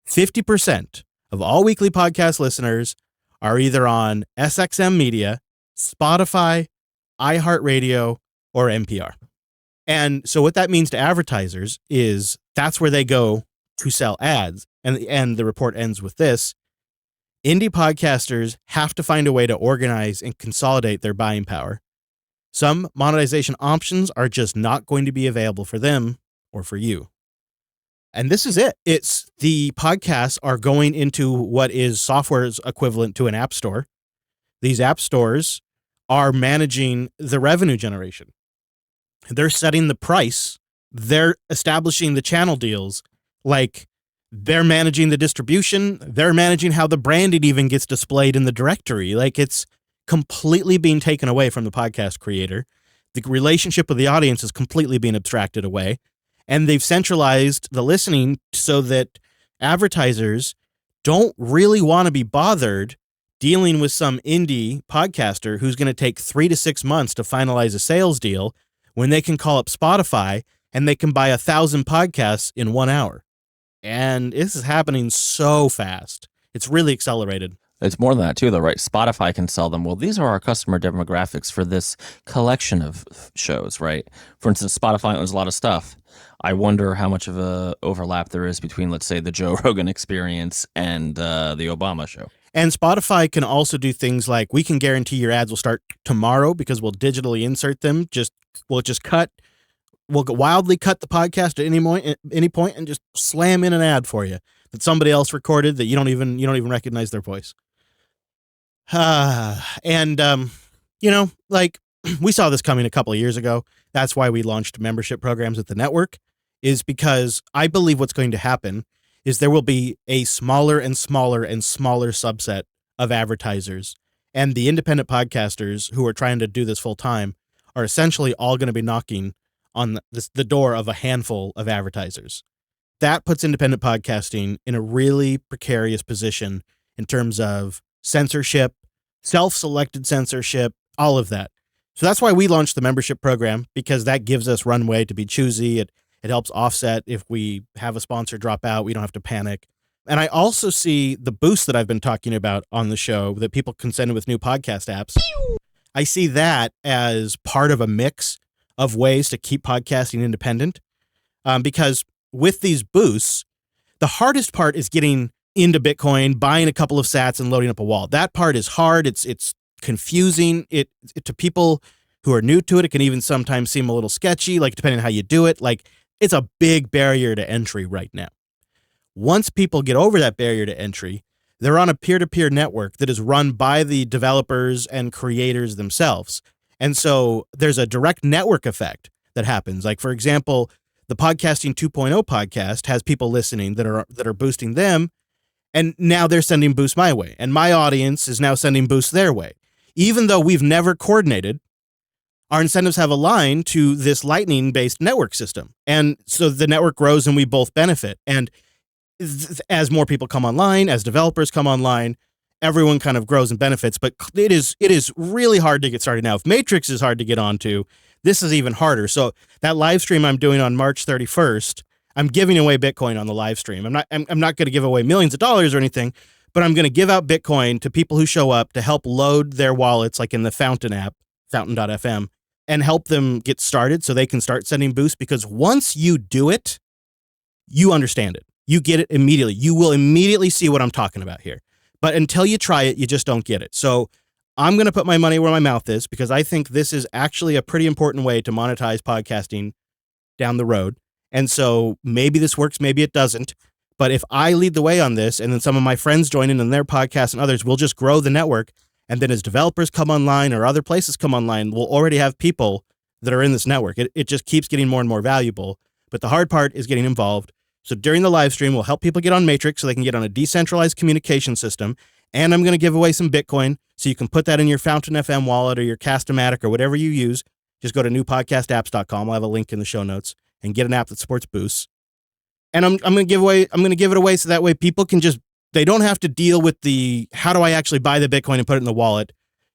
50% of all weekly podcast listeners are either on SXM Media, Spotify, iHeartRadio, or NPR. And so what that means to advertisers is that's where they go to sell ads. And the report ends with this. Indie podcasters have to find a way to organize and consolidate their buying power. Some monetization options are just not going to be available for them or for you. And this is it. It's the podcasts are going into what is software's equivalent to an app store. These app stores are managing the revenue generation. They're setting the price. They're establishing the channel deals. Like, they're managing the distribution. They're managing how the branding even gets displayed in the directory. Like, it's completely being taken away from the podcast creator. The relationship with the audience is completely being abstracted away. And they've centralized the listening so that advertisers don't really want to be bothered dealing with some indie podcaster who's going to take 3 to 6 months to finalize a sales deal when they can call up Spotify and they can buy 1,000 podcasts in 1 hour. And this is happening so fast. It's really accelerated. It's more than that, too, though, right? Spotify can sell them. Well, these are our customer demographics for this collection of shows, right? For instance, Spotify owns a lot of stuff. I wonder how much of a overlap there is between, let's say, the Joe Rogan Experience and the Obama show. And Spotify can also do things like, we can guarantee your ads will start tomorrow because we'll digitally insert them. We'll wildly cut the podcast at any point and just slam in an ad for you that somebody else recorded that you don't even recognize their voice. We saw this coming a couple of years ago. That's why we launched membership programs at the network, is because I believe what's going to happen is there will be a smaller and smaller and smaller subset of advertisers, and the independent podcasters who are trying to do this full time are essentially all going to be knocking on the door of a handful of advertisers. That puts independent podcasting in a really precarious position in terms of censorship, self-selected censorship, all of that. So that's why we launched the membership program, because that gives us runway to be choosy. It helps offset if we have a sponsor drop out. We don't have to panic. And I also see the boost that I've been talking about on the show that people can send with new podcast apps. I see that as part of a mix of ways to keep podcasting independent. Because with these boosts, the hardest part is getting into Bitcoin, buying a couple of sats and loading up a wallet. That part is hard. It's confusing. It to people who are new to it, it can even sometimes seem a little sketchy, like depending on how you do it. Like, it's a big barrier to entry right now. Once people get over that barrier to entry, they're on a peer-to-peer network that is run by the developers and creators themselves. And so there's a direct network effect that happens. Like, for example, the Podcasting 2.0 podcast has people listening that are boosting them, and now they're sending boosts my way. And my audience is now sending boosts their way. Even though we've never coordinated, our incentives have aligned to this Lightning-based network system. And so the network grows and we both benefit. And as more people come online, as developers come online, everyone kind of grows and benefits. But it is really hard to get started now. If Matrix is hard to get onto, this is even harder. So that live stream I'm doing on March 31st, I'm giving away Bitcoin on the live stream. I'm not going to give away millions of dollars or anything, but I'm going to give out Bitcoin to people who show up to help load their wallets, like in the Fountain app, fountain.fm, and help them get started so they can start sending boosts. Because once you do it, you understand it. You get it immediately. You will immediately see what I'm talking about here. But until you try it, you just don't get it. So I'm going to put my money where my mouth is, because I think this is actually a pretty important way to monetize podcasting down the road. And so maybe this works, maybe it doesn't. But if I lead the way on this, and then some of my friends join in on their podcasts and others, we'll just grow the network. And then as developers come online or other places come online, we'll already have people that are in this network. It just keeps getting more and more valuable. But the hard part is getting involved. So during the live stream, we'll help people get on Matrix so they can get on a decentralized communication system. And I'm going to give away some Bitcoin so you can put that in your Fountain FM wallet or your Cast-O-Matic or whatever you use. Just go to newpodcastapps.com. I'll have a link in the show notes, and get an app that supports boosts. And I'm going to give it away so that way people can they don't have to deal with how do I actually buy the Bitcoin and put it in the wallet.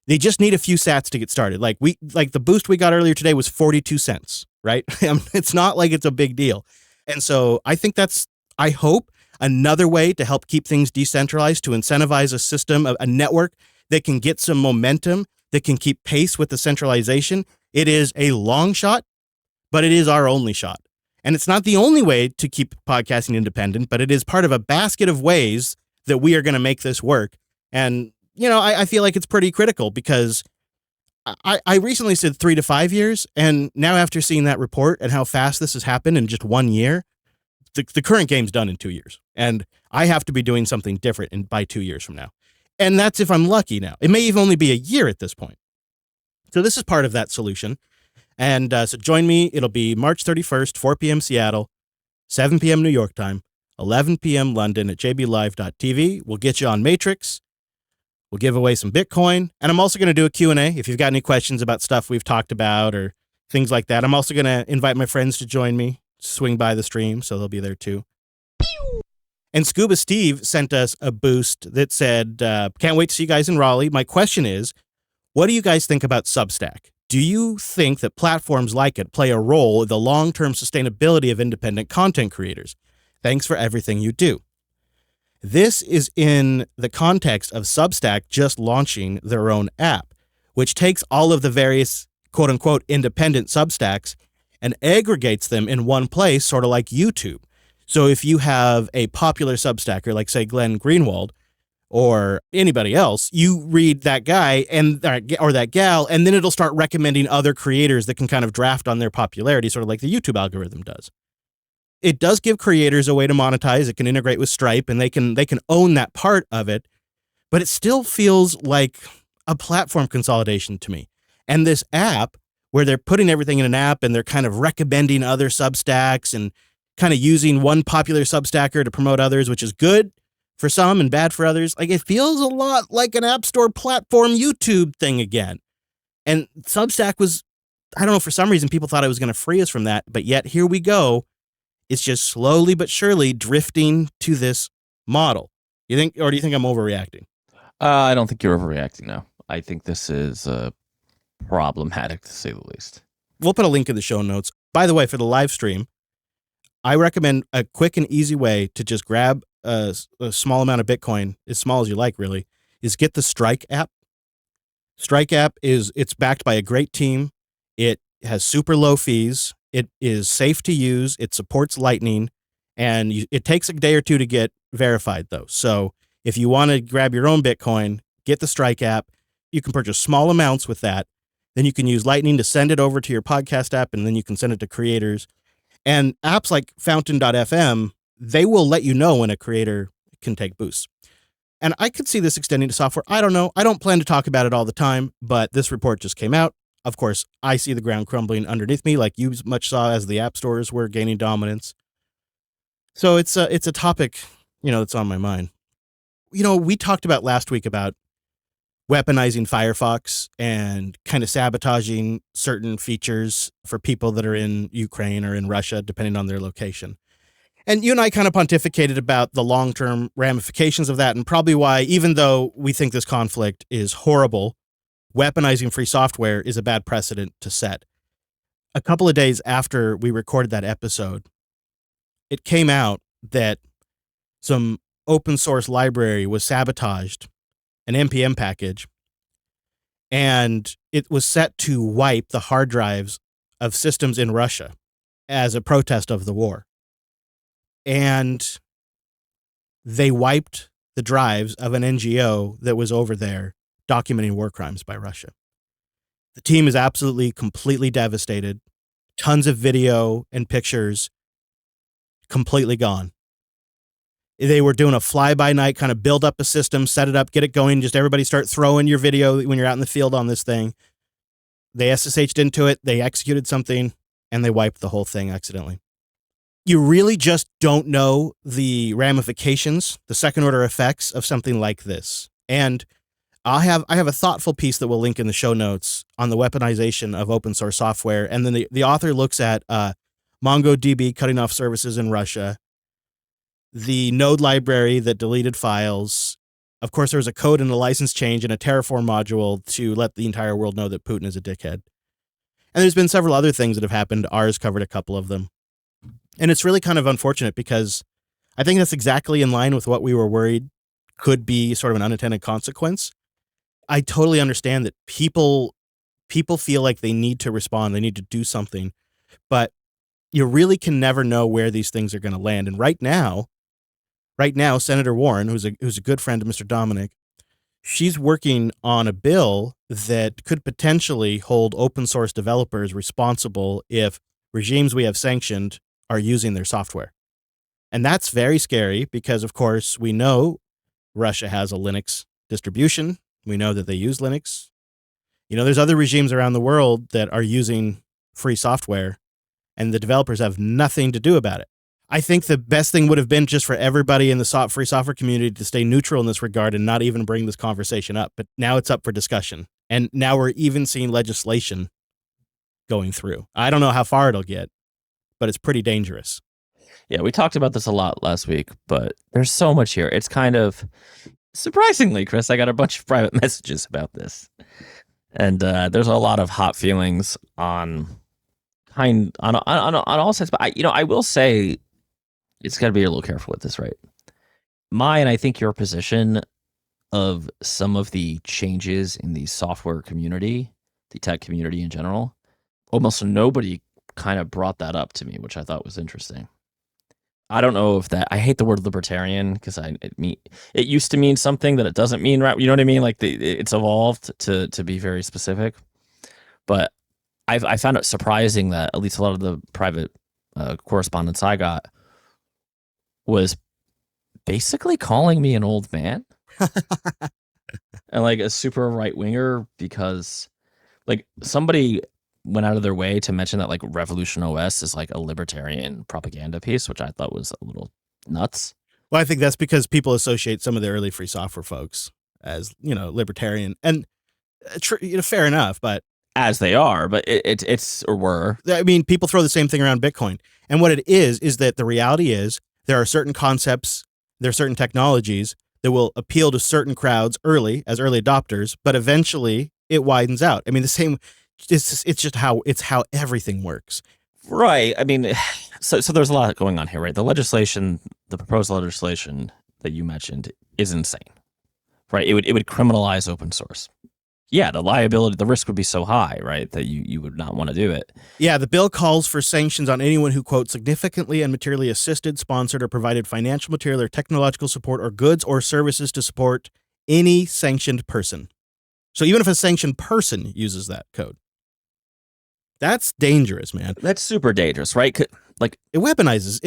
They just need a few sats to get started. Like the boost we got earlier today was 42 cents, right? It's not like it's a big deal. And so I think that's, I hope, another way to help keep things decentralized, to incentivize a system, a network that can get some momentum, that can keep pace with the centralization. It is a long shot, but it is our only shot. And it's not the only way to keep podcasting independent, but it is part of a basket of ways that we are going to make this work. And, I feel like it's pretty critical, because I recently said 3 to 5 years. And now, after seeing that report and how fast this has happened in just 1 year, the current game's done in 2 years. And I have to be doing something different by 2 years from now. And that's if I'm lucky now. It may even only be a year at this point. So this is part of that solution. And so join me. It'll be March 31st, 4 p.m. Seattle, 7 p.m. New York time, 11 p.m. London at jblive.tv. We'll get you on Matrix. We'll give away some Bitcoin. And I'm also going to do a Q&A if you've got any questions about stuff we've talked about or things like that. I'm also going to invite my friends to join me, swing by the stream, so they'll be there too. And Scuba Steve sent us a boost that said, can't wait to see you guys in Raleigh. My question is, what do you guys think about Substack? Do you think that platforms like it play a role in the long-term sustainability of independent content creators? Thanks for everything you do. This is in the context of Substack just launching their own app, which takes all of the various quote-unquote independent Substacks and aggregates them in one place, sort of like YouTube. So if you have a popular Substacker, like, say, Glenn Greenwald, or anybody else, you read that guy or that gal, and then it'll start recommending other creators that can kind of draft on their popularity, sort of like the YouTube algorithm does. It does give creators a way to monetize. It can integrate with Stripe, and they can own that part of it, but it still feels like a platform consolidation to me. And this app, where they're putting everything in an app and they're kind of recommending other Substacks and kind of using one popular Substacker to promote others, which is good for some and bad for others. Like, it feels a lot like an App Store platform YouTube thing again. And Substack was, I don't know, for some reason people thought it was going to free us from that, but yet here we go. It's just slowly but surely drifting to this model. You think, or do you think I'm overreacting? I don't think you're overreacting, no. I think this is problematic, to say the least. We'll put a link in the show notes. By the way, for the live stream, I recommend a quick and easy way to just grab a small amount of Bitcoin, as small as you like, really, is get the Strike app. Strike app it's backed by a great team. It has super low fees. It is safe to use. It supports Lightning, and it takes a day or two to get verified, though. So if you want to grab your own Bitcoin, get the Strike app. You can purchase small amounts with that. Then you can use Lightning to send it over to your podcast app, and then you can send it to creators. And apps like Fountain.fm they will let you know when a creator can take boosts. And I could see this extending to software. I don't know. I don't plan to talk about it all the time, but this report just came out. Of course, I see the ground crumbling underneath me, like you much saw as the app stores were gaining dominance. So it's a topic, that's on my mind. We talked about last week about weaponizing Firefox and kind of sabotaging certain features for people that are in Ukraine or in Russia, depending on their location. And you and I kind of pontificated about the long-term ramifications of that and probably why, even though we think this conflict is horrible, weaponizing free software is a bad precedent to set. A couple of days after we recorded that episode, it came out that some open source library was sabotaged, an NPM package, and it was set to wipe the hard drives of systems in Russia as a protest of the war. And they wiped the drives of an NGO that was over there documenting war crimes by Russia. The team is absolutely, completely devastated. Tons of video and pictures completely gone. They were doing a fly-by-night kind of build up a system, set it up, get it going, just everybody start throwing your video when you're out in the field on this thing. They SSH'd into it, they executed something, and they wiped the whole thing accidentally. You really just don't know the ramifications, the second-order effects of something like this. And I have a thoughtful piece that we'll link in the show notes on the weaponization of open source software. And then the author looks at MongoDB cutting off services in Russia, the Node library that deleted files. Of course, there was a code and a license change in a Terraform module to let the entire world know that Putin is a dickhead. And there's been several other things that have happened. Ours covered a couple of them. And it's really kind of unfortunate because I think that's exactly in line with what we were worried could be sort of an unintended consequence. I totally understand that people feel like they need to respond, they need to do something, but you really can never know where these things are going to land. And right now, Senator Warren, who's a good friend of Mr. Dominic, she's working on a bill that could potentially hold open source developers responsible if regimes we have sanctioned are using their software. And that's very scary because, of course, we know Russia has a Linux distribution. We know that they use Linux. There's other regimes around the world that are using free software, and the developers have nothing to do about it. I think the best thing would have been just for everybody in the free software community to stay neutral in this regard and not even bring this conversation up. But now it's up for discussion. And now we're even seeing legislation going through. I don't know how far it'll get, but it's pretty dangerous. Yeah, we talked about this a lot last week, but there's so much here. It's kind of surprisingly, Chris, I got a bunch of private messages about this. And there's a lot of hot feelings on all sides. But I will say it's got to be a little careful with this, right? And I think your position of some of the changes in the software community, the tech community in general, almost nobody kind of brought that up to me, which I thought was interesting. I don't know if I hate the word libertarian because it used to mean something that it doesn't mean, right? You know what I mean? Like it's evolved to be very specific. But I found it surprising that at least a lot of the private correspondence I got was basically calling me an old man and like a super right winger because like somebody went out of their way to mention that like Revolution OS is like a libertarian propaganda piece, which I thought was a little nuts. Well, I think that's because people associate some of the early free software folks as, libertarian and fair enough, but as they are, but it's or were. I mean, people throw the same thing around Bitcoin. And what it is that the reality is there are certain concepts, there are certain technologies that will appeal to certain crowds early as early adopters, but eventually it widens out. I mean, the same, it's just how everything works. Right. I mean, so there's a lot going on here, right? The proposed legislation that you mentioned is insane, right? It would criminalize open source. Yeah, the liability, the risk would be so high, right, that you would not want to do it. Yeah, the bill calls for sanctions on anyone who, quote, significantly and materially assisted, sponsored, or provided financial, material, or technological support or goods or services to support any sanctioned person. So even if a sanctioned person uses that code, that's dangerous, man. That's super dangerous, right? It weaponizes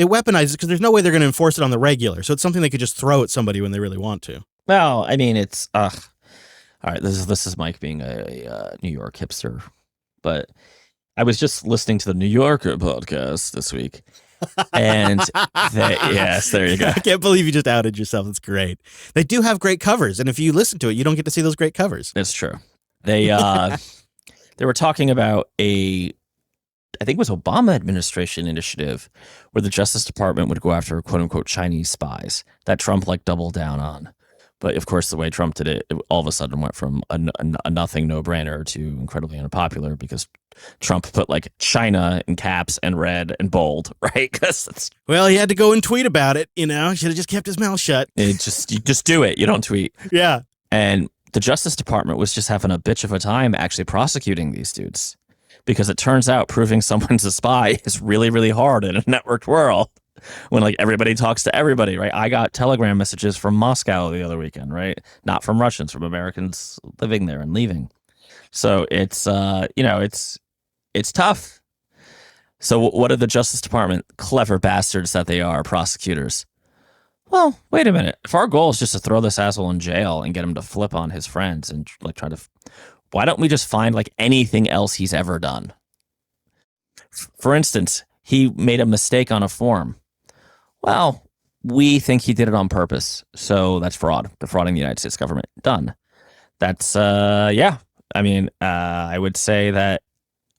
because there's no way they're going to enforce it on the regular. So it's something they could just throw at somebody when they really want to. Well, I mean, it's all right. This is Mike being a New York hipster, but I was just listening to the New Yorker podcast this week, and yes, there you go. I can't believe you just outed yourself. That's great. They do have great covers, and if you listen to it, you don't get to see those great covers. That's true. They were talking about I think it was Obama administration initiative where the Justice Department would go after quote unquote Chinese spies that Trump doubled down on. But of course, the way Trump did it, all of a sudden went from a nothing no-brainer to incredibly unpopular because Trump put China in caps and red and bold, right? Well, he had to go and tweet about it. Should have just kept his mouth shut. You just do it. You don't tweet. Yeah. And the Justice Department was just having a bitch of a time actually prosecuting these dudes. Because it turns out proving someone's a spy is really, really hard in a networked world when everybody talks to everybody, right? I got Telegram messages from Moscow the other weekend, right? Not from Russians, from Americans living there and leaving. So it's, it's tough. So what did the Justice Department, clever bastards that they are, prosecutors? Well, wait a minute. If our goal is just to throw this asshole in jail and get him to flip on his friends and try to... Why don't we just find anything else he's ever done? For instance, he made a mistake on a form. Well, we think he did it on purpose. So that's fraud. Defrauding the United States government. Done. That's, yeah. I mean, I would say that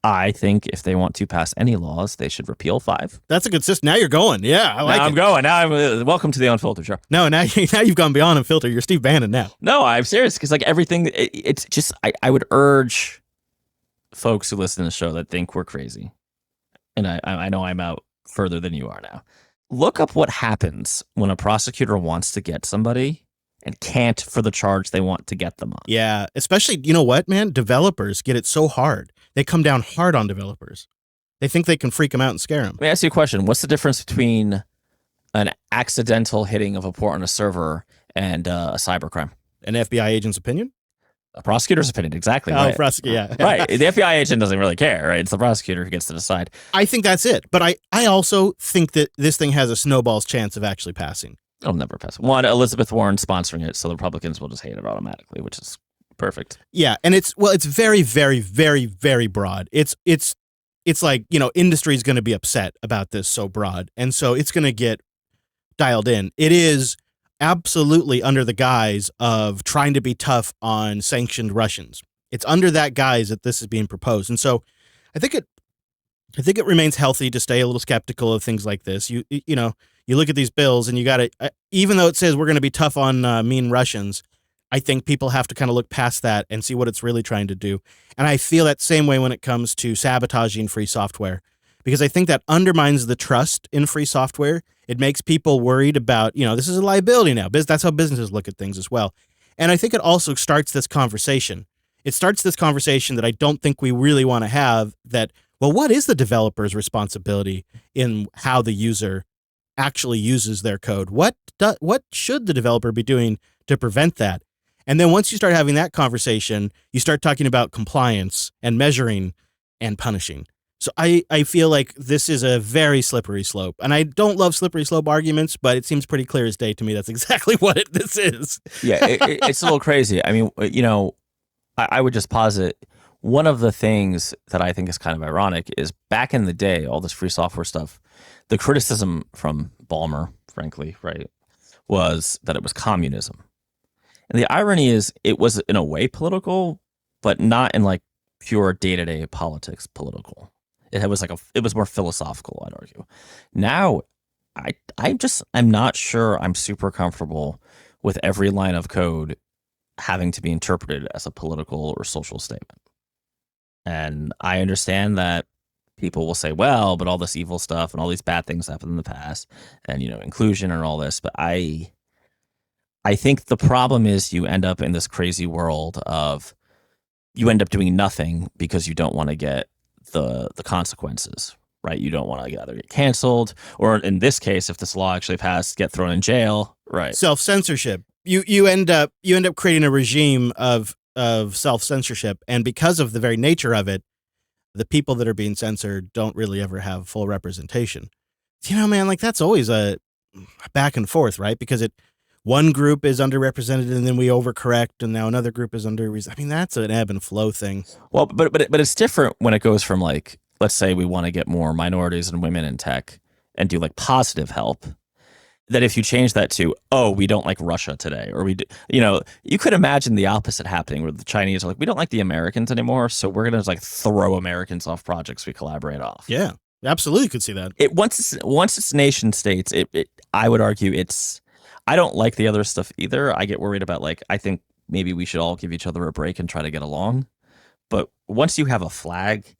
I think if they want to pass any laws, they should repeal 5. That's a good system. Now you're going. Yeah, I like it. I'm going. Now I'm welcome to the Unfiltered Show. No, now you've gone beyond Unfiltered. You're Steve Bannon now. No, I'm serious because everything. It's just I would urge folks who listen to the show that think we're crazy, and I know I'm out further than you are now. Look up what happens when a prosecutor wants to get somebody and can't for the charge they want to get them on. Yeah, especially, you know what, man? Developers get it so hard. They come down hard on developers. They think they can freak them out and scare them. Let me ask you a question. What's the difference between an accidental hitting of a port on a server and a cybercrime? An FBI agent's opinion? A prosecutor's opinion, exactly. Oh, right. yeah. Right. The FBI agent doesn't really care, right? It's the prosecutor who gets to decide. I think that's it. But I also think that this thing has a snowball's chance of actually passing. It'll never pass. One, Elizabeth Warren's sponsoring it, so the Republicans will just hate it automatically, which is perfect. Yeah, and it's very, very, very, very broad. It's industry is going to be upset about this so broad, and so it's going to get dialed in. It is absolutely under the guise of trying to be tough on sanctioned Russians. It's under that guise that this is being proposed, and so I think it remains healthy to stay a little skeptical of things like this. You look at these bills, and you got to, even though it says we're going to be tough on mean Russians, I think people have to kind of look past that and see what it's really trying to do. And I feel that same way when it comes to sabotaging free software, because I think that undermines the trust in free software. It makes people worried about, this is a liability now. That's how businesses look at things as well. And I think it also starts this conversation. It starts this conversation that I don't think we really want to have, that, well, what is the developer's responsibility in how the user actually uses their code? What should the developer be doing to prevent that? And then once you start having that conversation, you start talking about compliance and measuring and punishing. So I feel like this is a very slippery slope. And I don't love slippery slope arguments, but it seems pretty clear as day to me that's exactly what this is. Yeah, it's a little crazy. I mean, I would just posit one of the things that I think is kind of ironic is back in the day, all this free software stuff, the criticism from Ballmer, frankly, right, was that it was communism. And the irony is it was in a way political, but not in pure day-to-day politics political. It was more philosophical, I'd argue. Now, I'm not sure I'm super comfortable with every line of code having to be interpreted as a political or social statement. And I understand that people will say, well, but all this evil stuff and all these bad things happened in the past and, inclusion and all this. But I think the problem is you end up in this crazy world of you end up doing nothing because you don't want to get the consequences, right? You don't want to either get canceled or in this case, if this law actually passed, get thrown in jail, right? Self-censorship. You end up creating a regime of self-censorship. And because of the very nature of it, the people that are being censored don't really ever have full representation. Man, like that's always a back and forth, right? Because one group is underrepresented and then we overcorrect and now another group is that's an ebb and flow thing. Well, but it's different when it goes from like, let's say we want to get more minorities and women in tech and do like positive help. That if you change that to, oh, we don't like Russia today, or you could imagine the opposite happening where the Chinese are like, we don't like the Americans anymore, so we're gonna like throw Americans off projects we collaborate off. Yeah, absolutely could see that. Once it's nation states, I would argue I don't like the other stuff either. I get worried about like, I think maybe we should all give each other a break and try to get along. But once you have a flag,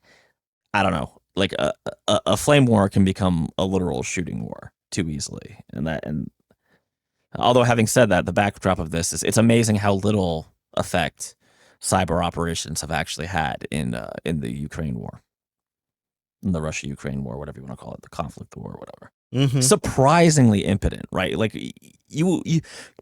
I don't know, like a flame war can become a literal shooting war too easily. And although having said that, the backdrop of this is it's amazing how little effect cyber operations have actually had in the Ukraine war, in the Russia-Ukraine war, whatever you want to call it, the conflict war, or whatever. Mm-hmm. Surprisingly impotent, right? Like you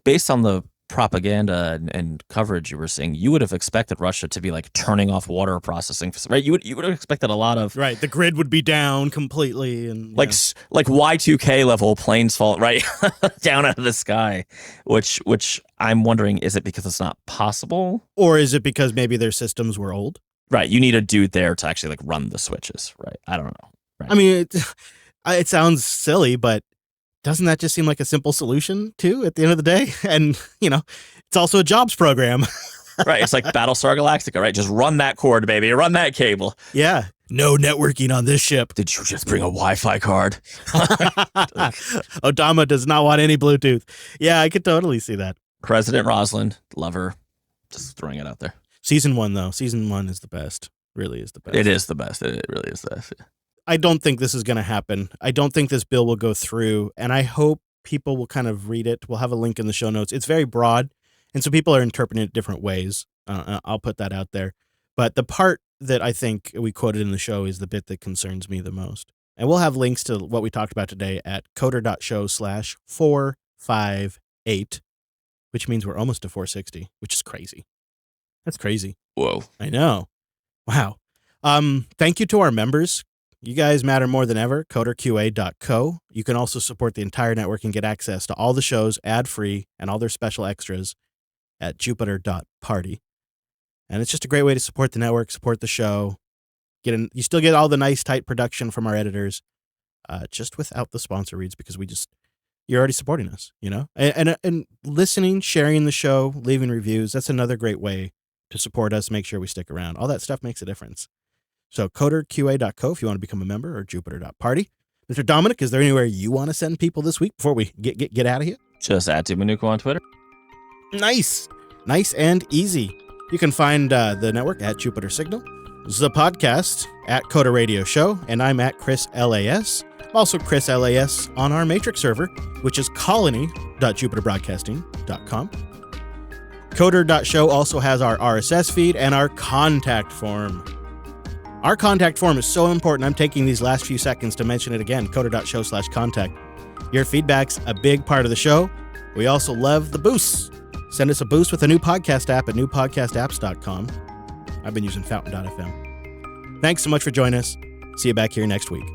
based on the propaganda and coverage you were seeing, you would have expected Russia to be like turning off water processing, right? You would have expected a lot of the grid would be down completely and like Y2K level planes fall right down out of the sky, which I'm wondering, is it because it's not possible, or is it because maybe their systems were old? Right, you need a dude there to actually like run the switches, right? I don't know. Right? I mean, it sounds silly, but doesn't that just seem like a simple solution too at the end of the day? And, it's also a jobs program. Right. It's like Battlestar Galactica, right? Just run that cord, baby. Run that cable. Yeah. No networking on this ship. Did you just bring a Wi-Fi card? Odama does not want any Bluetooth. Yeah, I could totally see that. President Rosalind, love her. Just throwing it out there. Season 1, though. Season 1 is the best. Really is the best. It is the best. It really is the best. I don't think this is going to happen. I don't think this bill will go through, and I hope people will kind of read it. We'll have a link in the show notes. It's very broad, and so people are interpreting it different ways. I'll put that out there. But the part that I think we quoted in the show is the bit that concerns me the most. And we'll have links to what we talked about today at coder.show/458, which means we're almost to 460, which is crazy. That's crazy. Whoa. I know. Wow. Thank you to our members. You guys matter more than ever. CoderQA.co. You can also support the entire network and get access to all the shows ad-free and all their special extras at Jupiter.party. And it's just a great way to support the network, support the show. You still get all the nice, tight production from our editors, just without the sponsor reads, because you're already supporting us, And listening, sharing the show, leaving reviews, that's another great way to support us, make sure we stick around. All that stuff makes a difference. So coderqa.co if you want to become a member, or Jupiter.party. Mr. Dominic, is there anywhere you want to send people this week before we get out of here? Just at Manuko on Twitter. Nice and easy. You can find the network at Jupiter Signal, the podcast at Coder Radio Show, and I'm at Chris LAS. Also Chris LAS on our Matrix server, which is colony.jupiterbroadcasting.com. Coder.show also has our RSS feed and our contact form. Our contact form is so important, I'm taking these last few seconds to mention it again, coder.show/contact. Your feedback's a big part of the show. We also love the boosts. Send us a boost with a new podcast app at newpodcastapps.com. I've been using fountain.fm. Thanks so much for joining us. See you back here next week.